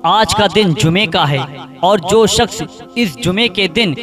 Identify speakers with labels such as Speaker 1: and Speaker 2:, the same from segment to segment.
Speaker 1: آج کا دن جمعے کا ہے، اور جو شخص اس جمعے کے دن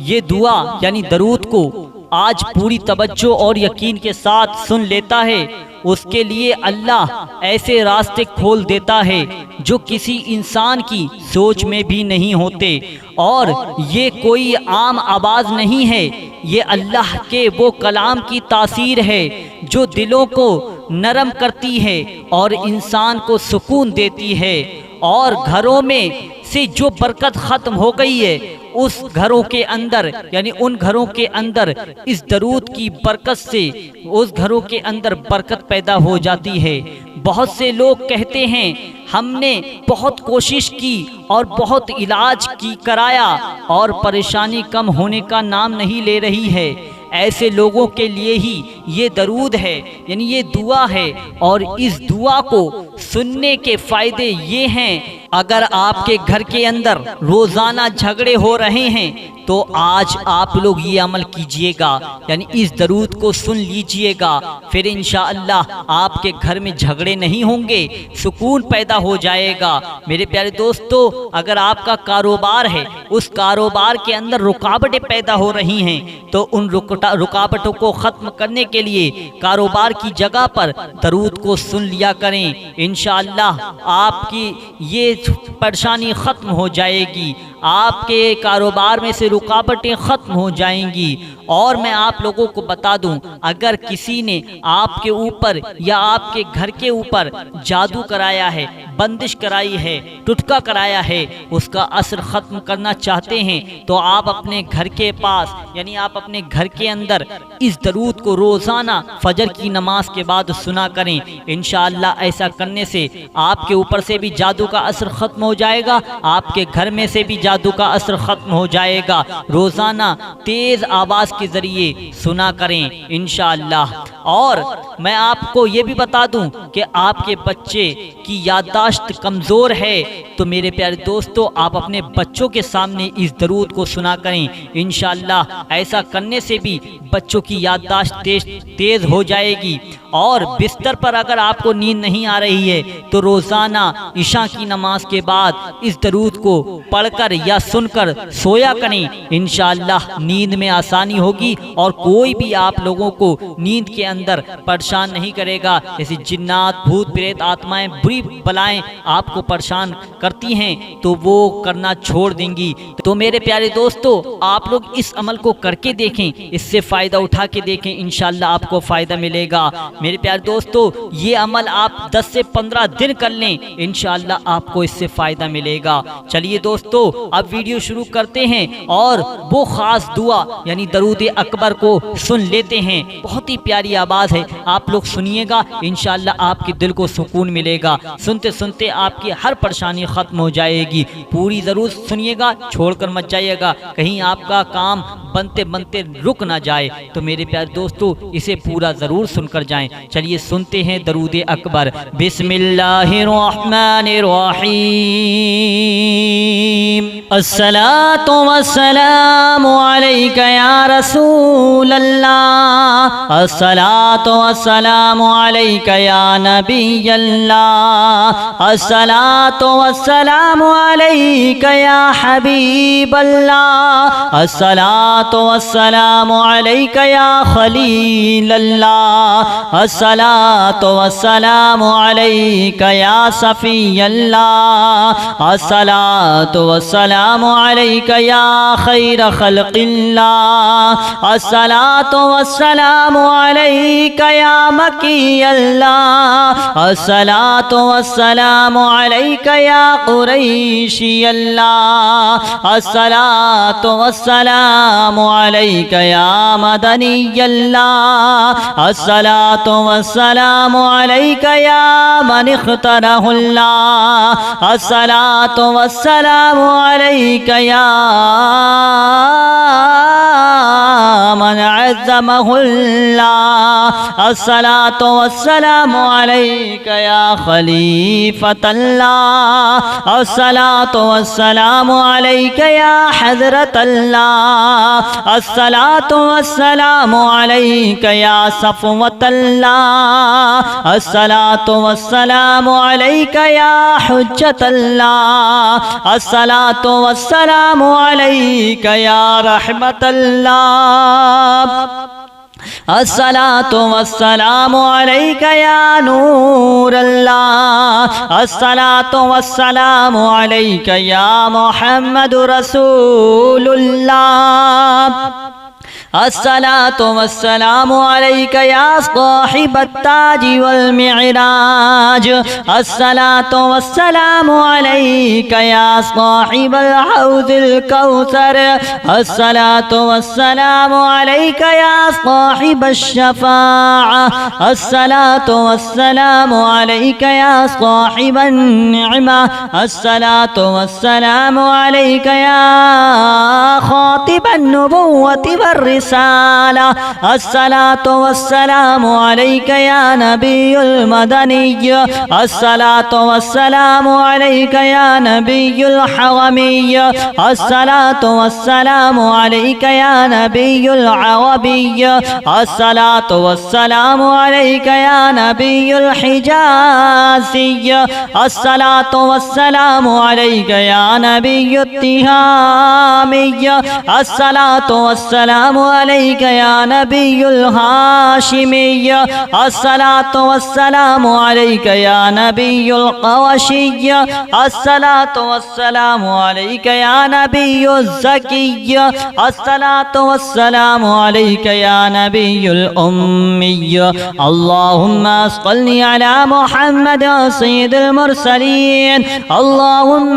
Speaker 1: یہ دعا یعنی درود کو آج پوری توجہ اور یقین کے ساتھ سن لیتا ہے، اس کے لیے اللہ ایسے راستے کھول دیتا ہے جو کسی انسان کی سوچ میں بھی نہیں ہوتے۔ اور یہ کوئی عام آواز نہیں ہے، یہ اللہ کے وہ کلام کی تاثیر ہے جو دلوں کو نرم کرتی ہے اور انسان کو سکون دیتی ہے، اور گھروں میں سے جو برکت ختم ہو گئی ہے اس گھروں کے اندر یعنی ان گھروں کے اندر اس درود کی برکت سے اس گھروں کے اندر برکت پیدا ہو جاتی ہے۔ بہت سے لوگ کہتے ہیں ہم نے بہت کوشش کی اور بہت علاج کرایا اور پریشانی کم ہونے کا نام نہیں لے رہی ہے۔ ایسے لوگوں کے لیے ہی یہ درود ہے یعنی یہ دعا ہے، اور اس دعا کو سننے کے فائدے یہ ہیں، اگر آپ کے گھر کے اندر روزانہ جھگڑے ہو رہے ہیں تو آج آپ لوگ یہ عمل کیجئے گا یعنی اس درود کو سن لیجئے گا، پھر انشاءاللہ آپ کے گھر میں جھگڑے نہیں ہوں گے، سکون پیدا ہو جائے گا۔ میرے پیارے دوستو، اگر آپ کا کاروبار ہے، اس کاروبار کے اندر رکاوٹیں پیدا ہو رہی ہیں تو ان رکاوٹوں کو ختم کرنے کے لیے کاروبار کی جگہ پر درود کو سن لیا کریں، انشاءاللہ آپ کی یہ پریشانی ختم ہو جائے گی، آپ کے کاروبار میں سے رکاوٹیں ختم ہو جائیں گی۔ اور میں آپ لوگوں کو بتا دوں، اگر کسی نے آپ کے اوپر یا آپ کے گھر کے اوپر جادو کرایا ہے، بندش کرائی ہے، ٹٹکا کرایا ہے، اس کا اثر ختم کرنا چاہتے ہیں تو آپ اپنے گھر کے پاس یعنی آپ اپنے گھر کے اندر اس درود کو روزانہ فجر کی نماز کے بعد سنا کریں، انشاءاللہ ایسا کرنے سے آپ کے اوپر سے بھی جادو کا اثر ختم ہو جائے گا، آپ کے گھر میں سے بھی جادو کا اثر ختم ہو جائے گا۔ روزانہ تیز آواز کے ذریعے سنا کریں انشاءاللہ۔ اور میں آپ کو یہ بھی بتا دوں کہ آپ کے بچے کی یادداشت کمزور ہے تو میرے پیارے دوستو، آپ اپنے بچوں کے سامنے اس درود کو سنا کریں، انشاءاللہ ایسا کرنے سے بھی بچوں کی یادداشت تیز ہو جائے گی۔ اور بستر پر اگر آپ کو نیند نہیں آ رہی ہے تو روزانہ عشاء کی نماز کے بعد اس درود کو پڑھ کر یا سن کر سویا کریں، انشاءاللہ نیند میں آسانی ہوگی اور کوئی بھی آپ لوگوں کو نیند کے اندر پریشان نہیں کرے گا۔ جیسے جنات، بھوت پریت، آتمائیں، بری بلائیں آپ کو پریشان کرتی ہیں تو وہ کرنا چھوڑ دیں گی۔ تو میرے پیارے دوستو، آپ لوگ اس عمل کو کر کے دیکھیں، اس سے فائدہ اٹھا کے دیکھیں، انشاءاللہ آپ کو فائدہ ملے گا۔ میرے پیارے دوستو، یہ عمل آپ 10 سے 15 دن کر لیں، انشاءاللہ آپ کو اس سے فائدہ ملے گا۔ چلیے دوستو، اب ویڈیو شروع کرتے ہیں اور وہ خاص دعا یعنی درود اکبر کو سن لیتے ہیں۔ بہت ہی پیاری آواز ہے، آپ لوگ سنیے گا، انشاءاللہ آپ کے دل کو سکون ملے گا، سنتے سنتے آپ کی ہر پریشانی ختم ہو جائے گی۔ پوری ضرور سنیے گا، چھوڑ کر مت جائیے گا، کہیں آپ کا کام بنتے بنتے رک نہ جائے۔ تو میرے پیارے دوستو، اسے پورا ضرور سن کر جائیں۔ چلیے سنتے ہیں درود اکبر۔ بسم اللہ الرحمن الرحیم۔ الصلاۃ والسلام علیک یا رسول اللہ، الصلاۃ والسلام علیک یا نبی اللہ، الصلاۃ والسلام علیک یا حبیب اللہ، الصلاۃ والسلام علیک یا خلیل اللہ، الصلاۃ والسلام علیک یا صفی اللہ، الصلاۃ والسلام علیک یا خیر خلق اللہ، الصلاۃ والسلام علیک یا مکی اللہ، الصلاۃ والسلام علیک یا قریشی اللہ، الصلاۃ والسلام علیک یا مدنی اللہ، الصلاۃ والسلام علیک یا من اخترہ اللہ، الصلاۃ والسلام علیک یا من عظمه الله الصلاة والسلام عليك يا خليفة الله الصلاة والسلام عليك يا حضرة الله الصلاة والسلام عليك يا صفوة الله الصلاة والسلام عليك يا حجة الله الصلاة والسلام عليك يا رحمة الله الصلاة والسلام عليك يا نور الله الصلاة والسلام عليك يا محمد رسول الله الصلاة والسلام عليك يا صاحب التاج والمعراج الصلاة والسلام عليك يا صاحب الحوض الكوثر الصلاة والسلام عليك يا صاحب الشفاعة الصلاة والسلام عليك يا صاحب النعمة الصلاة والسلام عليك يا خاطب النبوة والرسالة الصلاة والسلام عليك يا نبي المدني الصلاة والسلام عليك يا نبي الحرمي الصلاة والسلام عليك يا نبي العربي الصلاة والسلام عليك يا نبي الحجازي الصلاة والسلام عليك يا نبي التهامي الصلاة والسلام عليك يا نبي الهاشمي الصلاة والسلام عليك يا نبي القرشي الصلاة والسلام عليك يا نبي الزكي الصلاة والسلام عليك يا نبي الأمي اللهم صل على محمد سيد المرسلين اللهم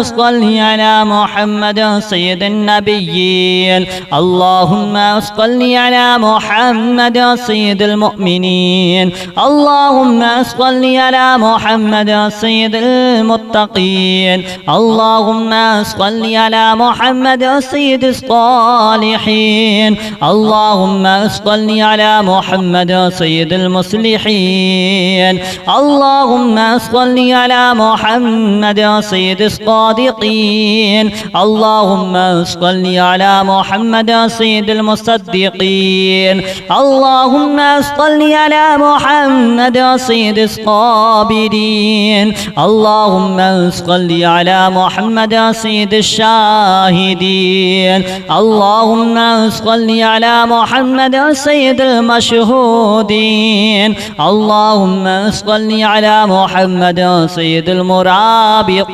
Speaker 1: صل على محمد سيد النبيين اللهم صل على محمد سيد المؤمنين اللهم صل على محمد سيد المتقين اللهم صل على محمد سيد الصالحين اللهم صل على محمد سيد المصلحين اللهم صل على محمد سيد الصادقين اللهم صل على محمد سيد المصدقين اللهم صل على محمد سيد الصابرين اللهم صل على محمد سيد الشاهدين اللهم صل على محمد سيد المشهودين اللهم صل على محمد سيد المرابطين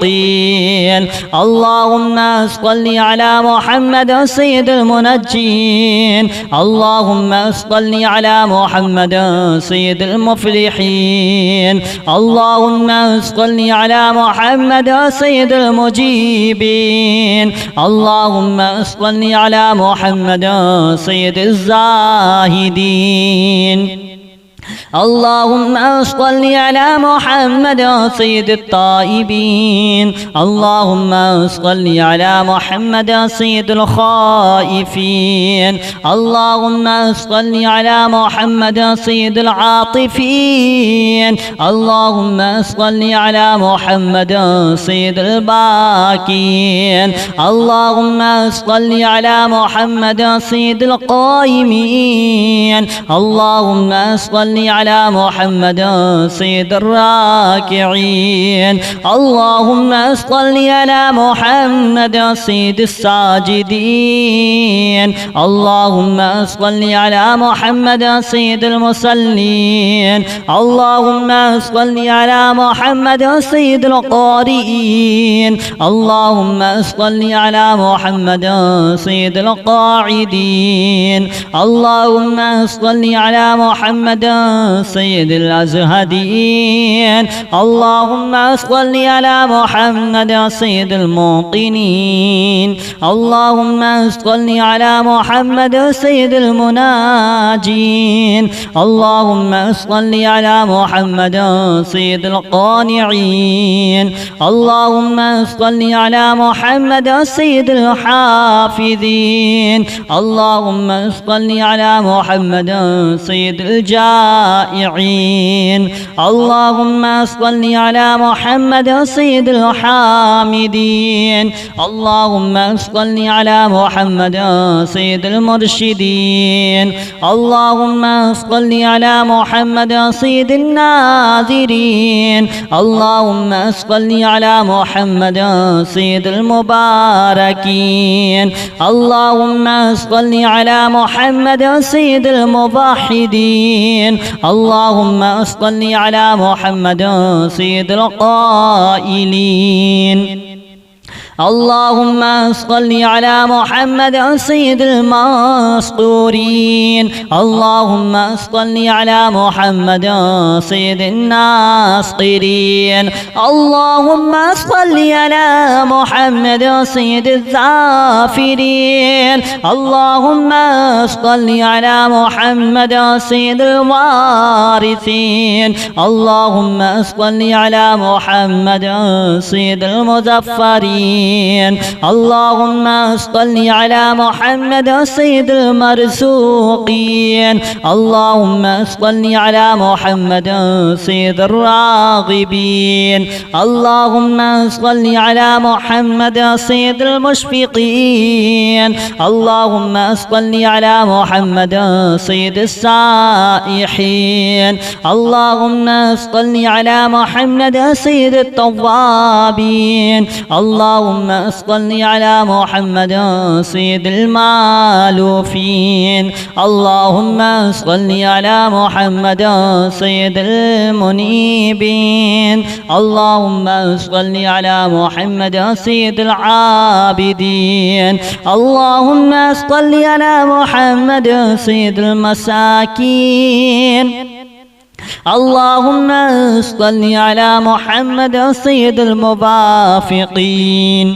Speaker 1: اللهم صل على محمد سيد المنجين اللهم صل على محمد سيد المفلحين اللهم صل على محمد سيد المجيبين اللهم صل على محمد سيد الزاهدين اللهم صل على محمد سيد التائبين اللهم صل على محمد سيد الخائفين اللهم صل على محمد سيد العاطفين اللهم صل على محمد سيد الباكين اللهم صل على محمد سيد القائمين اللهم صل على محمد سيد الراكعين اللهم صل على محمد سيد الساجدين اللهم صل على محمد سيد المصلين اللهم صل على محمد سيد القارئين اللهم صل على محمد سيد القاعدين اللهم صل على محمد سيد الأزهدين. اللهم صل على محمد سيد الموقنين. اللهم صل على محمد سيد المناجين. اللهم صل على محمد سيد القانعين. اللهم صل على محمد سيد الحافظين. اللهم صل على محمد سيد الجائعين. اللهم صل على محمد سيد الحامدين. اللهم صل على محمد سيد المرشدين. اللهم صل على محمد سيد الناذرين. اللهم صل على محمد سيد المباركين. اللهم صل على محمد سيد الموحدين. اللهم صل على محمد سيد القائلين. اللهم صل على محمد سيد المسطورين. اللهم صل على محمد سيد الناصرين. اللهم صل على محمد سيد الذافرين. اللهم صل على محمد سيد الوارثين. اللهم صل على محمد سيد المظفرين. اللهم صل على محمد سيد المرزوقين. اللهم صل على محمد سيد الراغبين. اللهم صل على محمد سيد المشفقين. اللهم صل على محمد سيد السائحين. اللهم صل على محمد سيد التوابين. اللهم صل على محمد سيد المالوفين. اللهم صل على محمد سيد المنيبين. اللهم صل على محمد سيد العابدين. اللهم صل على محمد سيد المساكين. اللهم صل على محمد سيد الموافقين.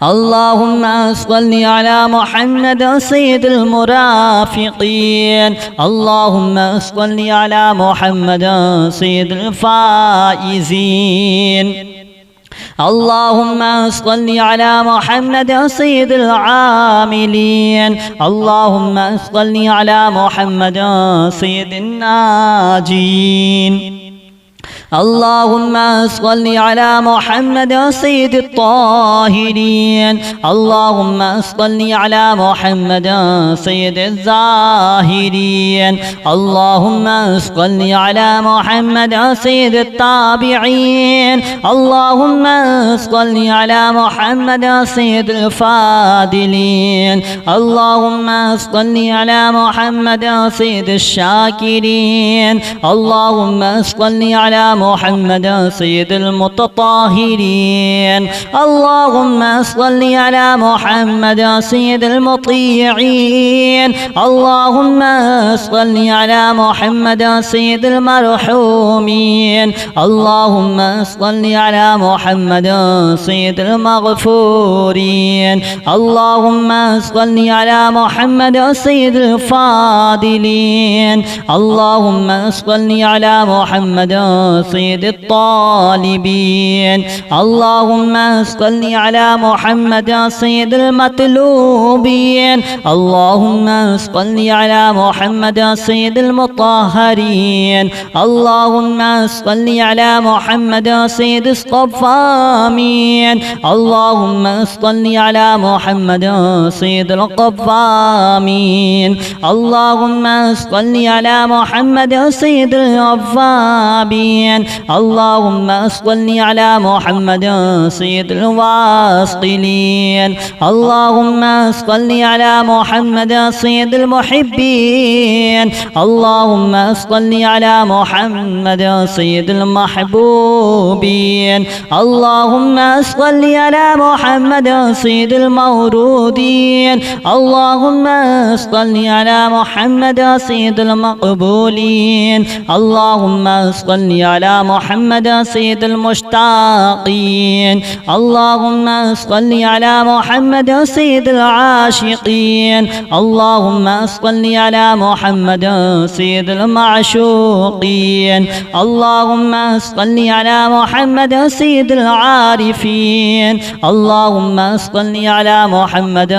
Speaker 1: اللهم صل على محمد سيد المرافقين. اللهم صل على محمد سيد الفائزين. اللهم صل على محمد سيد العاملين. اللهم صل على محمد سيد الناجين. اللهم صل على محمد سيد الطاهرين. اللهم صل على محمد سيد الزاهرين. اللهم صل على محمد سيد التابعين. اللهم صل على محمد سيد الفاضلين. اللهم صل على محمد سيد الشاكرين. اللهم صل على محمد سيد المتطهرين. اللهم صل على محمد سيد المطيعين. اللهم صل على محمد سيد المرحومين. اللهم صل على محمد سيد المغفورين. اللهم صل على محمد سيد الفاضلين. اللهم صل على محمد سيد الطالبين. اللهم صل على محمد سيد المطلوبين. اللهم صل على محمد سيد المطهرين. اللهم صل على محمد سيد الصفامين. اللهم صل على محمد سيد القفامين. اللهم صل على محمد سيد الأوابين. اللهم صل على محمد سيد الواصلين اللهم صل على محمد سيد المحبين اللهم صل على محمد سيد المحبوبين اللهم صل على محمد سيد المورودين اللهم صل على محمد سيد المقبولين اللهم صل على محمد سيد المشتاقين اللهم صل على محمد سيد العاشقين اللهم صل على محمد سيد المعشوقين اللهم صل على محمد سيد العارفين اللهم صل على محمد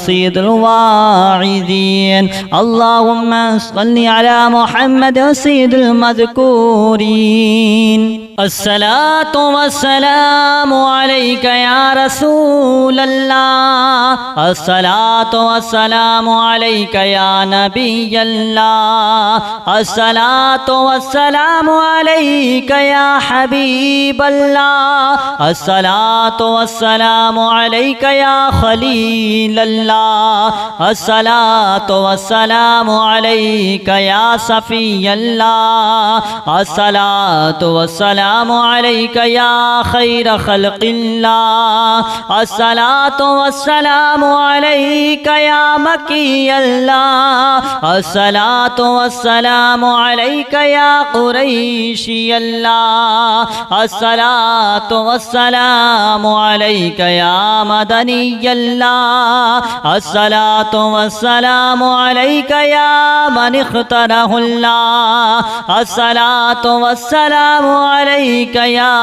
Speaker 1: سيد الواعظين اللهم صل على محمد سيد المذكورين الصلاة والسلام عليك يا رسول الله الصلاة والسلام عليك يا نبي الله الصلاة والسلام عليك يا حبيب الله الصلاة والسلام عليك يا خليل الله الصلاة والسلام عليك يا صفي الله الصلاة والسلام عليك يا خير خلق الله الصلاة والسلام عليك يا مكي الله الصلاة والسلام عليك يا قريشي الله الصلاة والسلام عليك يا مدني الله الصلاة والسلام عليك يا من اختاره الله الصلاة والسلام عليك يا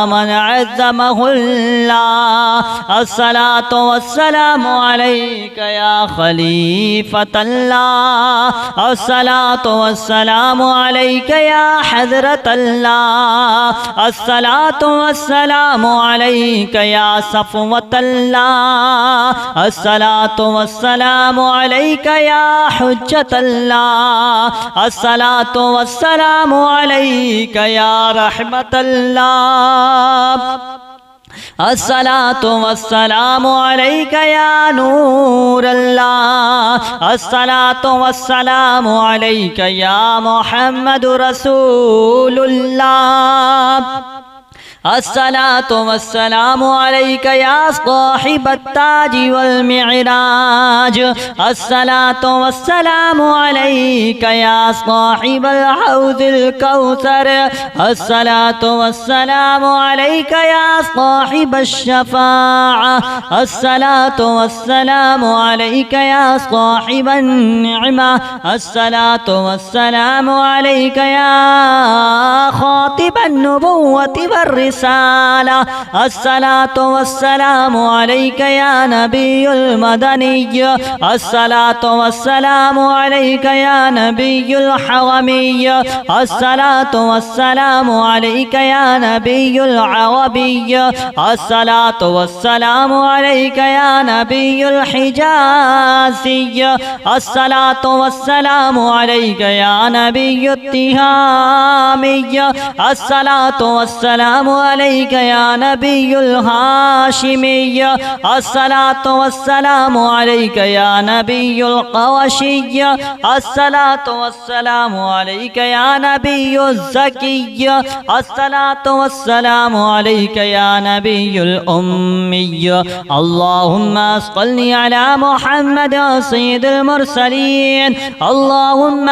Speaker 1: من عظمه الله الصلاة والسلام عليك يا خليفة الله الصلاة والسلام عليك يا حضرة الله الصلاة والسلام عليك يا صفوة الله الصلاة والسلام عليك يا حجة الله الصلاة والسلام عليك يا رحمة الله الصلاة والسلام عليك يا نور الله الصلاة والسلام عليك يا محمد رسول الله الصلاة والسلام عليك يا صاحب التاج والمعراج الصلاة والسلام عليك يا صاحب الحوض الكوثر الصلاة والسلام عليك يا صاحب الشفاعة الصلاة والسلام عليك يا صاحب النعمة الصلاة والسلام عليك يا خاطب النبوة والرسالة الصلاة والسلام عليك يا نبي المدني الصلاة والسلام عليك يا نبي الحرمي الصلاة والسلام عليك يا نبي العربي الصلاة والسلام عليك يا نبي الحجازي الصلاة والسلام عليك يا نبي التهامي الصلاة والسلام عليك يا نبي الهاشمي الصلاة والسلام عليك يا نبي القرشي الصلاة والسلام عليك يا نبي الزكي الصلاة والسلام عليك يا نبي الأمي اللهم صل على محمد سيد المرسلين اللهم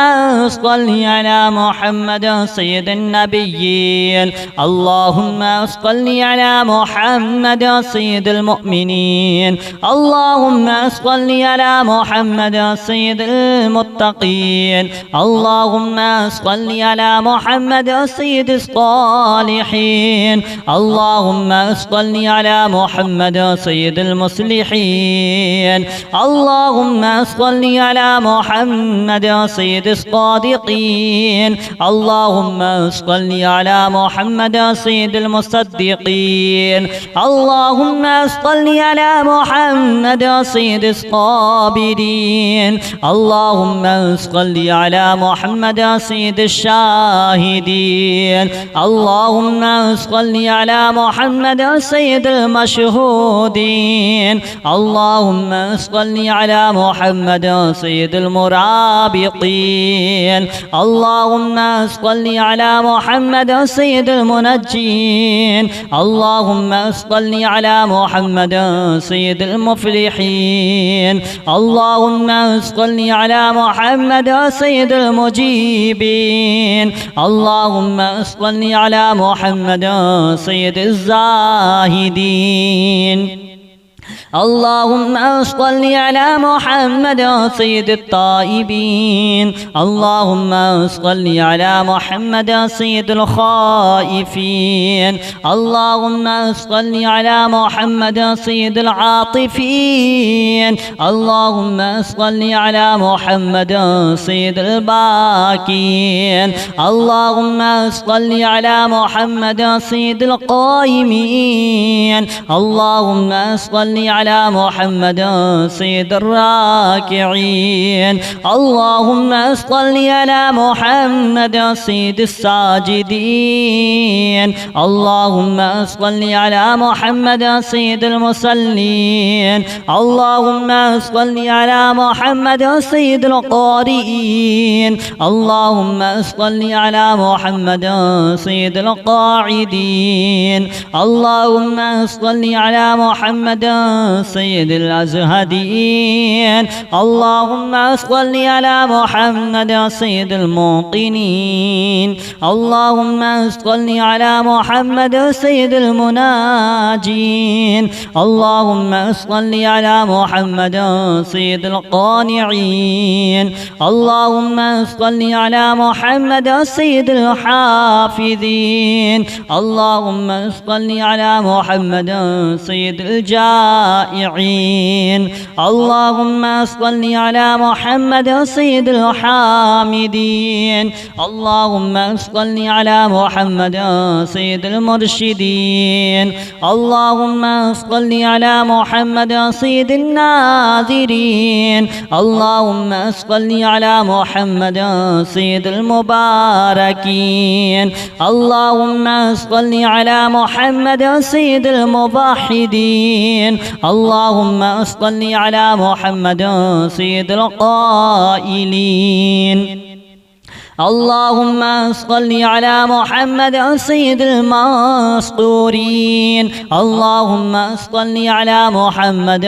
Speaker 1: صل على محمد سيد النبيين اللهم صل على محمد سيد المؤمنين اللهم صل على محمد سيد المتقين اللهم صل على محمد سيد الصالحين اللهم صل على محمد سيد المصلحين اللهم صل على محمد سيد الصادقين اللهم صل على محمد سيد المصدقين. اللهم صل على محمد سيد الصابرين. اللهم صل على محمد سيد الشاهدين. اللهم صل على محمد سيد المشهودين. اللهم صل على محمد سيد المرابطين. اللهم صل على محمد سيد المنجين. اللهم صل على محمد سيد المفلحين. اللهم صل على محمد سيد المجيبين. اللهم صل على محمد سيد الزاهدين. اللهم صل على محمد سيد التائبين. اللهم صل على محمد سيد الخائفين. اللهم صل على محمد سيد العاطفين. اللهم صل على محمد سيد الباكين. اللهم صل على محمد سيد القائمين. اللهم صل على محمد سيد الراكعين. اللهم صل على محمد سيد الساجدين. اللهم صل على محمد سيد المصلين. اللهم صل على محمد سيد القارئين. اللهم صل على محمد سيد القاعدين. اللهم صل على محمد سيد الأزهدين. اللهم صل على محمد سيد الموقنين. اللهم صل على محمد سيد المناجين. اللهم صل على محمد سيد القانعين. اللهم صل على محمد سيد الحافظين. اللهم صل على محمد سيد الجائعين. اللهم صل على محمد سيد الحامدين. اللهم صل على محمد سيد المرشدين. اللهم صل على محمد سيد الناذرين. اللهم صل على محمد سيد المباركين. اللهم صل على محمد سيد الموحدين. اللهم صل على محمد سيد القائلين. اللهم صل على محمد سيد المسطورين. اللهم صل على محمد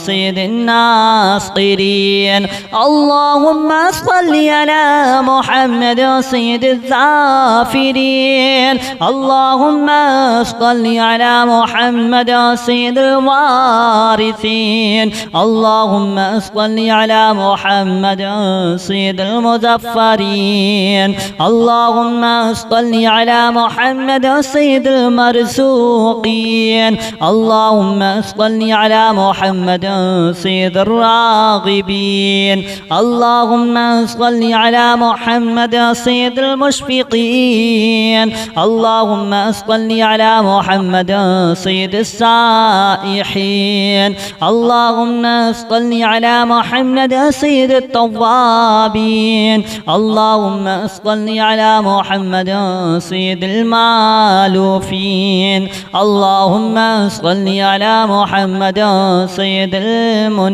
Speaker 1: سيد الناصرين. اللهم صل على محمد سيد الظافرين. اللهم صل على محمد سيد الوارثين. اللهم صل على محمد سيد المظفرين. اللهم صل على محمد سيد المرزوقين. اللهم صل على محمد سيد الراغبين. اللهم صل على محمد سيد المشفقين. اللهم صل على محمد سيد السائحين. اللهم صل على محمد سيد التوابين. اللهم صل على محمد سيد المالوفين. اللهم صل على محمد سيد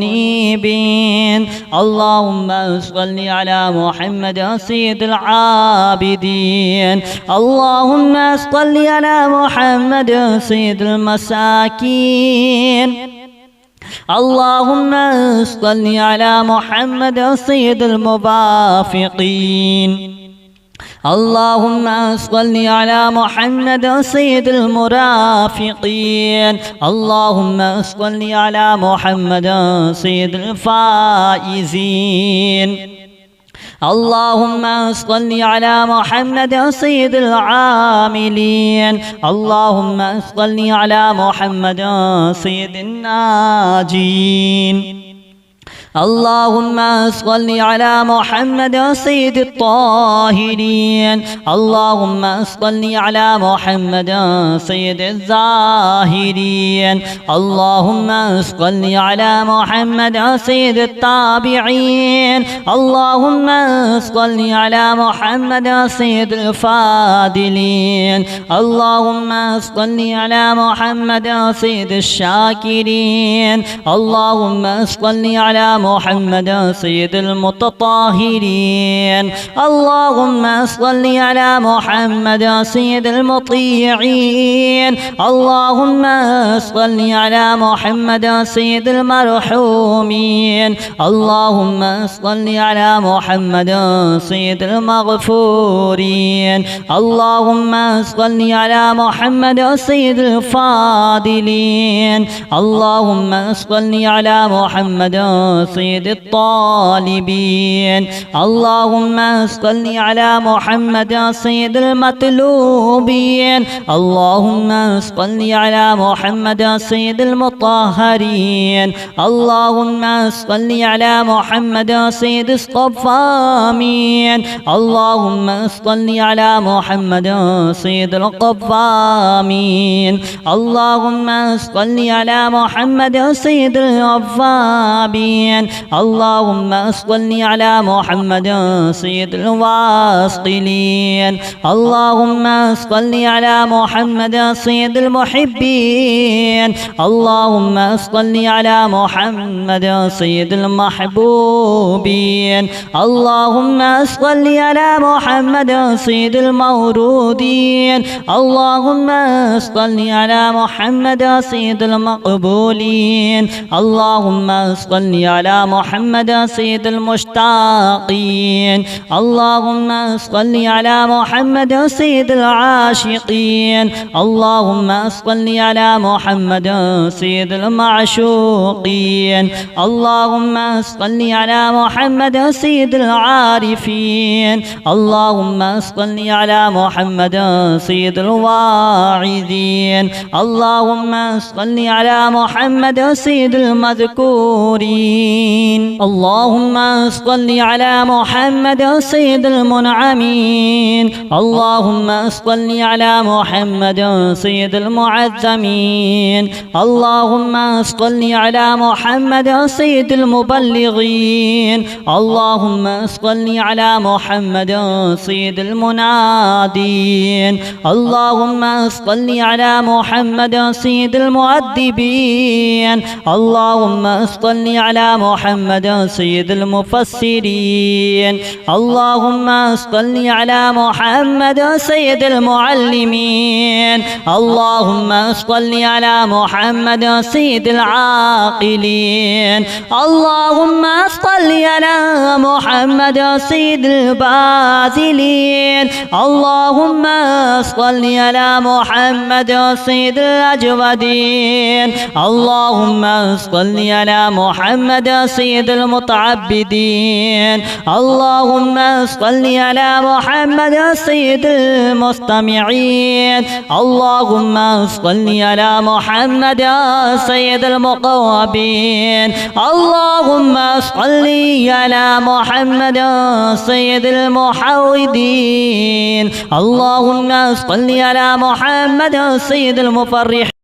Speaker 1: المنيبين. اللهم صل على محمد سيد العابدين. اللهم صل على محمد سيد المساكين. اللهم صل على محمد سيد المبافقين. اللهم صل على محمد سيد المرافقين. اللهم صل على محمد سيد الفائزين. اللهم صل على محمد سيد العاملين. اللهم صل على محمد سيد الناجين. اللهم صل على محمد سيد الطاهرين. اللهم صل على محمد سيد الزاهرين. اللهم صل على محمد سيد التابعين. اللهم صل على محمد سيد الفاضلين. اللهم صل على محمد سيد الشاكرين. اللهم صل على محمد سيد المتطهرين. اللهم صل على محمد سيد المطيعين. اللهم صل على محمد سيد المرحومين. اللهم صل على محمد سيد المغفورين. اللهم صل على محمد سيد الفاضلين. اللهم صل على محمد سيد الطالبين. اللهم صل على محمد سيد المطلوبين. اللهم صل على محمد سيد المطهرين. اللهم صل على محمد سيد الصفامين. اللهم صل على محمد سيد القفامين. اللهم صل على محمد سيد الوفابين. اللهم صل على محمد سيد الواصلين. اللهم صل على محمد سيد المحبين. اللهم صل على محمد سيد المحبوبين. اللهم صل على محمد سيد المورودين. اللهم صل على محمد سيد المقبولين. اللهم صل على محمد سيد المشتاقين. اللهم صل على محمد سيد العاشقين. اللهم صل على محمد سيد المعشوقين. اللهم صل على محمد سيد العارفين. اللهم صل على محمد سيد الواعظين. اللهم صل على محمد سيد المذكورين. اللهم صل على محمد سيد المنعمين. اللهم صل على محمد سيد المعظمين. اللهم صل على محمد سيد المبلغين. اللهم صل على محمد سيد المنادين. اللهم صل على محمد سيد المؤدبين. اللهم صل على محمد سيد المفسرين. اللهم صل على محمد سيد المعلمين. اللهم صل على محمد سيد العاقلين. اللهم صل على محمد سيد الباذلين. اللهم صل على محمد سيد الأجودين. اللهم صل على محمد سيد المتعبدين. اللهم صل على محمد سيد المستمعين. اللهم صل على محمد سيد المقربين. اللهم صل على محمد سيد المحودين. اللهم صل على محمد سيد المفرحين.